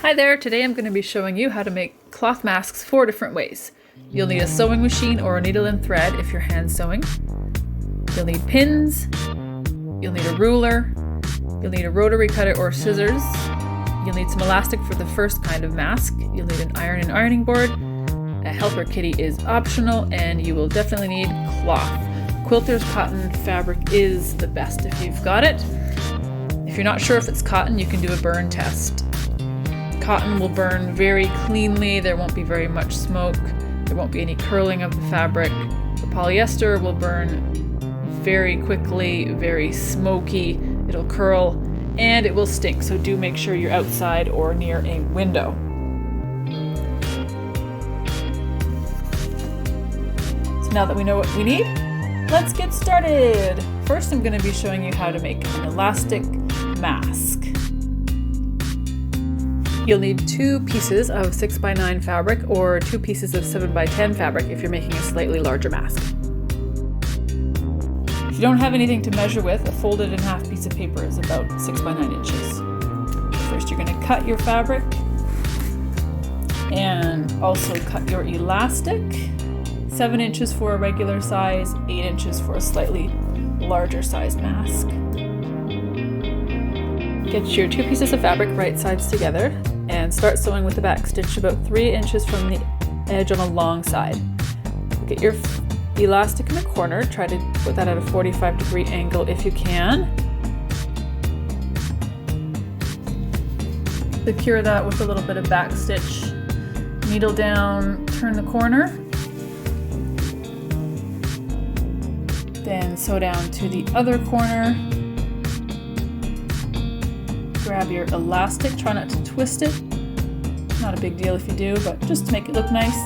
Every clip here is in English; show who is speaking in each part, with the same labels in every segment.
Speaker 1: Hi there, today I'm going to be showing you how to make cloth masks 4 different ways. You'll need a sewing machine or a needle and thread if you're hand sewing. You'll need pins, you'll need a ruler, you'll need a rotary cutter or scissors, you'll need some elastic for the first kind of mask, you'll need an iron and ironing board, a helper kitty is optional, and you will definitely need cloth. Quilter's cotton fabric is the best if you've got it. If you're not sure if it's cotton, you can do a burn test. Cotton will burn very cleanly, there won't be very much smoke, there won't be any curling of the fabric. The polyester will burn very quickly, very smoky, it'll curl, and it will stink, so do make sure you're outside or near a window. So now that we know what we need, let's get started! First, I'm going to be showing you how to make an elastic mask. You'll need 2 pieces of 6x9 fabric or 2 pieces of 7x10 fabric if you're making a slightly larger mask. If you don't have anything to measure with, a folded in half piece of paper is about 6x9 inches. First, you're going to cut your fabric and also cut your elastic. 7 inches for a regular size, 8 inches for a slightly larger size mask. Get your 2 pieces of fabric right sides together and start sewing with the back stitch about 3 inches from the edge on a long side. Get your elastic in the corner, try to put that at a 45-degree angle if you can. Secure that with a little bit of back stitch. Needle down, turn the corner. Then sew down to the other corner. Grab your elastic, try not to twist it. Not a big deal if you do, but just to make it look nice.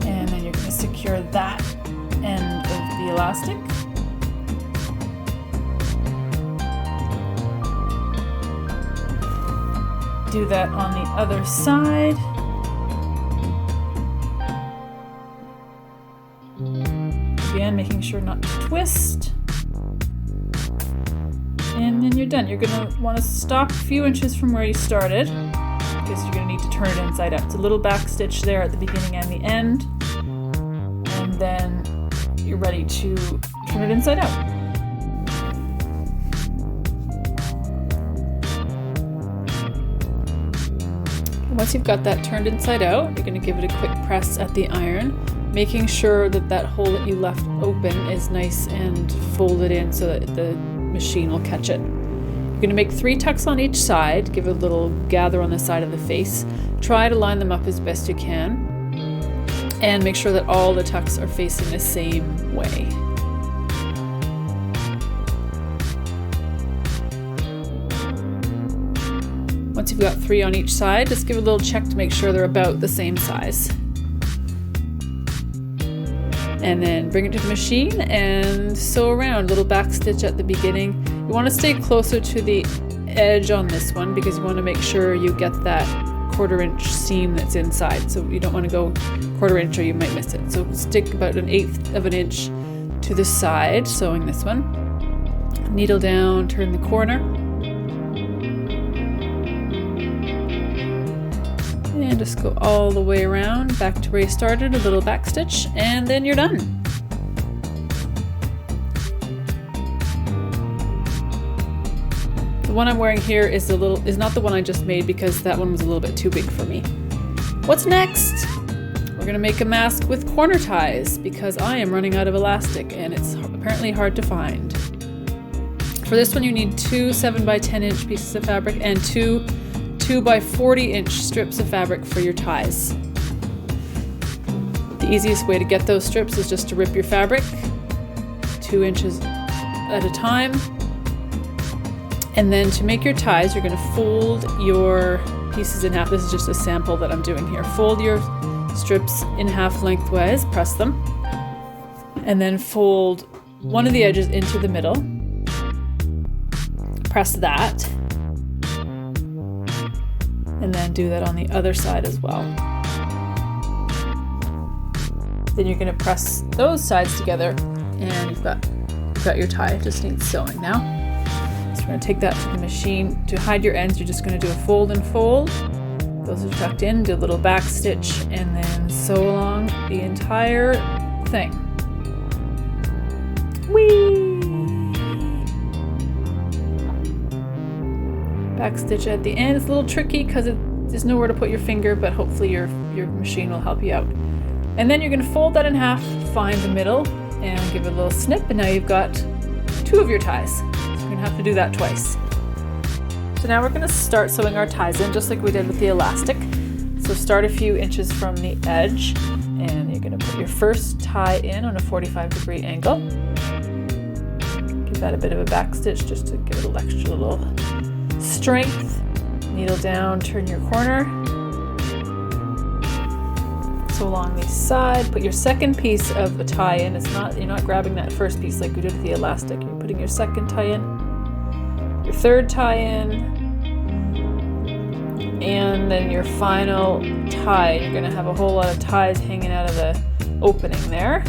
Speaker 1: And then you're going to secure that end of the elastic. Do that on the other side. Again, making sure not to twist. And then you're done. You're going to want to stop a few inches from where you started because you're going to need to turn it inside out. It's a little back stitch there at the beginning and the end. And then you're ready to turn it inside out. Once you've got that turned inside out, you're going to give it a quick press at the iron, making sure that that hole that you left open is nice and folded in so that the machine will catch it. You're going to make 3 tucks on each side, give it a little gather on the side of the face. Try to line them up as best you can and make sure that all the tucks are facing the same way. Once you've got 3 on each side, just give it a little check to make sure they're about the same size. And then bring it to the machine and sew around. Little back stitch at the beginning. You want to stay closer to the edge on this one because you want to make sure you get that 1/4 inch seam that's inside. So you don't want to go 1/4 inch or you might miss it. So stick about 1/8 of an inch to the side, sewing this one. Needle down, turn the corner. And just go all the way around, back to where you started, a little back stitch, and then you're done. The one I'm wearing here is not the one I just made because that one was a little bit too big for me. What's next? We're going to make a mask with corner ties because I am running out of elastic and it's apparently hard to find. For this one you need 2 7x10 inch pieces of fabric and 2 2x40 inch strips of fabric for your ties. The easiest way to get those strips is just to rip your fabric 2 inches at a time. And then to make your ties, you're going to fold your pieces in half. This is just a sample that I'm doing here. Fold your strips in half lengthwise, press them, and then fold one of the edges into the middle. Press that. And then do that on the other side as well. Then you're going to press those sides together and you've got your tie. It just needs sewing now. So we're going to take that to the machine. To hide your ends, you're just going to do a fold and fold. Those are tucked in, do a little back stitch, and then sew along the entire thing. Whee! Back stitch at the end. It's a little tricky because there's nowhere to put your finger, but hopefully your machine will help you out. And then you're going to fold that in half, find the middle, and give it a little snip, and now you've got 2 of your ties. So you're going to have to do that twice. So now we're going to start sewing our ties in just like we did with the elastic. So start a few inches from the edge, and you're going to put your first tie in on a 45-degree angle. Give that a bit of a back stitch just to give it a little strength. Needle down, turn your corner. So along the side, put your second piece of the tie in. You're not grabbing that first piece like we did with the elastic. You're putting your second tie in. Your third tie in, and then your final tie. You're going to have a whole lot of ties hanging out of the opening there.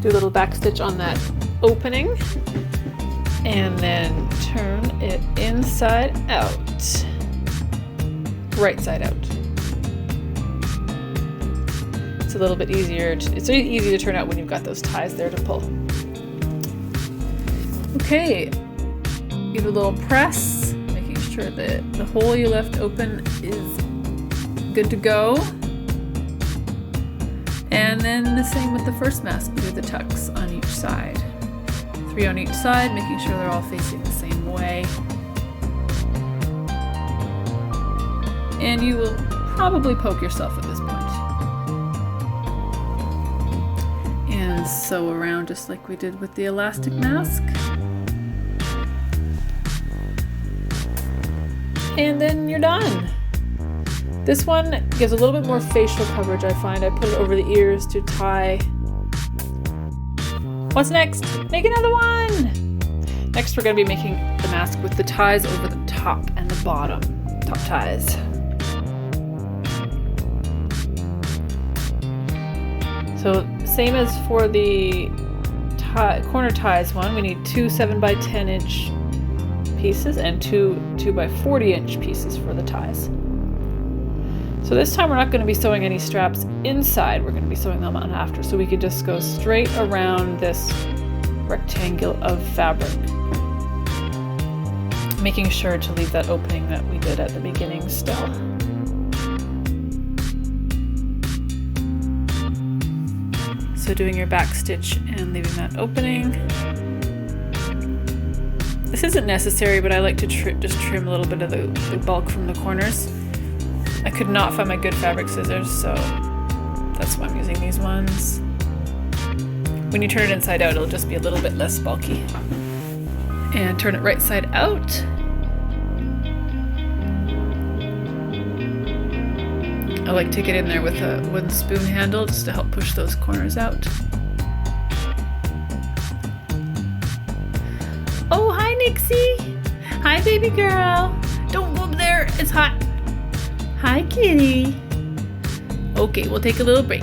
Speaker 1: Do a little back stitch on that opening, and then turn it inside out, right side out. It's a little bit easier. It's easy to turn out when you've got those ties there to pull. Okay, give it a little press, making sure that the hole you left open is good to go. And then the same with the first mask, do the tucks on each side. 3 on each side, making sure they're all facing the same way. And you will probably poke yourself at this point. And sew around just like we did with the elastic mask. And then you're done. This one gives a little bit more facial coverage, I find. I put it over the ears to tie. What's next? Make another one! Next we're going to be making the mask with the ties over the top and the bottom. Top ties. So same as for the corner ties one, we need 2 7x10 inch pieces and 2 2x40 inch pieces for the ties. So this time we're not going to be sewing any straps inside, we're going to be sewing them on after, so we could just go straight around this rectangle of fabric, making sure to leave that opening that we did at the beginning still. So doing your back stitch and leaving that opening. This isn't necessary, but I like to just trim a little bit of the bulk from the corners. I could not find my good fabric scissors, so that's why I'm using these ones. When you turn it inside out, it'll just be a little bit less bulky. And turn it right side out. I like to get in there with a wooden spoon handle just to help push those corners out. Oh, hi Nixie! Hi baby girl! Don't go up there, it's hot! Hi kitty! Okay, we'll take a little break.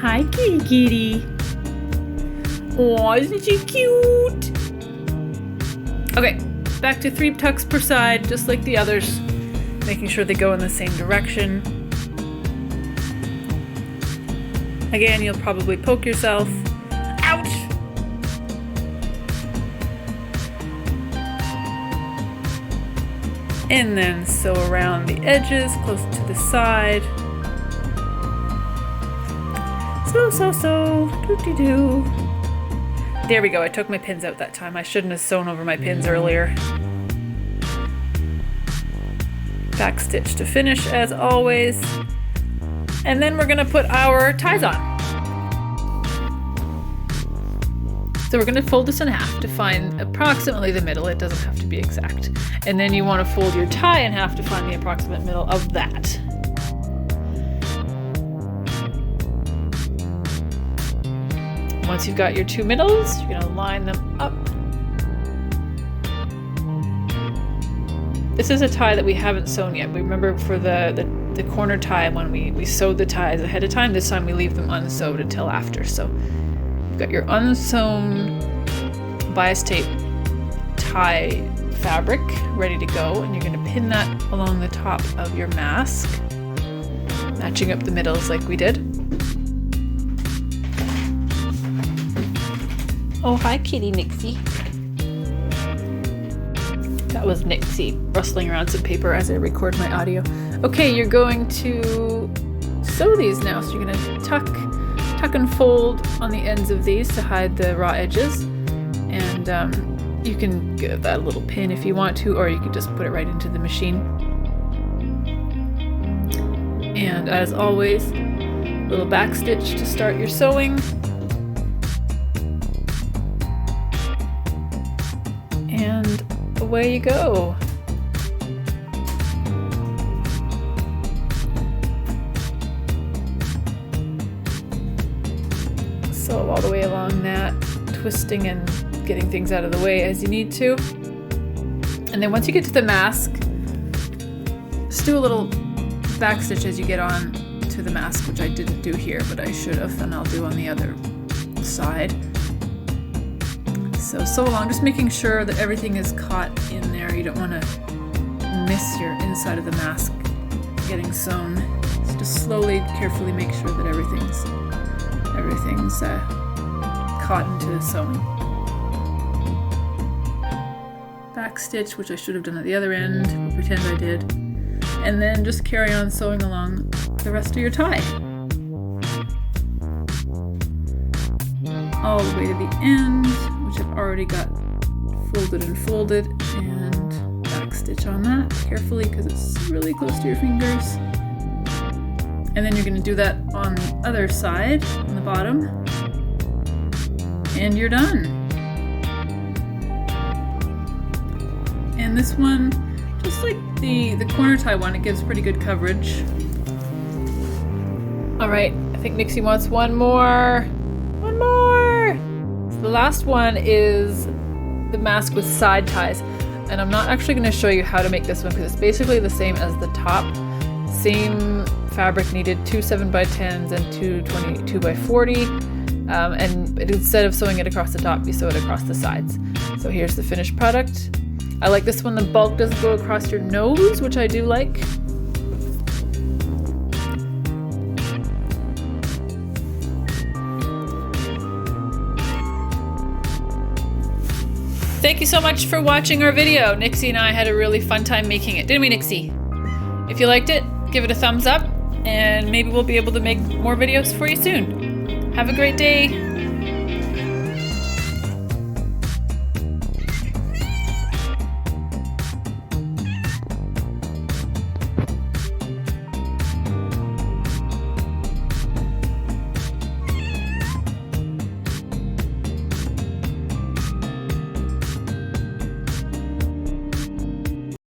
Speaker 1: Hi kitty kitty! Oh, isn't she cute? Okay, back to 3 tucks per side, just like the others. Making sure they go in the same direction. Again, you'll probably poke yourself. Ouch! And then sew around the edges, close to the side. Sew, doo-doo-doo. There we go, I took my pins out that time. I shouldn't have sewn over my pins earlier. Back stitch to finish as always. And then we're gonna put our ties on. So we're gonna fold this in half to find approximately the middle. It doesn't have to be exact. And then you wanna fold your tie in half to find the approximate middle of that. Once you've got your 2 middles, you're gonna line them up. This is a tie that we haven't sewn yet. We remember for the corner tie when we sewed the ties ahead of time, this time we leave them unsewed until after. So you've got your unsewn bias tape tie fabric ready to go, and you're going to pin that along the top of your mask, matching up the middles like we did. Oh, hi kitty Nixie. That was Nixie rustling around some paper as I record my audio. Okay, you're going to sew these now. So you're going to tuck and fold on the ends of these to hide the raw edges, and you can give that a little pin if you want to, or you can just put it right into the machine. And as always, little back stitch to start your sewing. And away you go. Sew all the way along that, twisting and getting things out of the way as you need to. And then once you get to the mask, just do a little back stitch as you get on to the mask, which I didn't do here, but I should have, and I'll do on the other side. So sew along, just making sure that everything is caught in there. You don't want to miss your inside of the mask getting sewn. So just slowly, carefully make sure that everything's caught into the sewing. Back stitch, which I should have done at the other end, but pretend I did. And then just carry on sewing along the rest of your tie. All the way to the end, which I've already got folded, and back stitch on that carefully because it's really close to your fingers. And then you're going to do that on the other side, on the bottom, and you're done. And this one, just like the corner tie one, it gives pretty good coverage. All right, I think Nixie wants one more. One more! So the last one is the mask with side ties. And I'm not actually going to show you how to make this one because it's basically the same as the top. Same fabric needed, 2 7x10s and 2 22x40. And instead of sewing it across the top, you sew it across the sides. So here's the finished product. I like this one, the bulk doesn't go across your nose, which I do like. Thank you so much for watching our video. Nixie and I had a really fun time making it, didn't we, Nixie? If you liked it, give it a thumbs up, and maybe we'll be able to make more videos for you soon. Have a great day.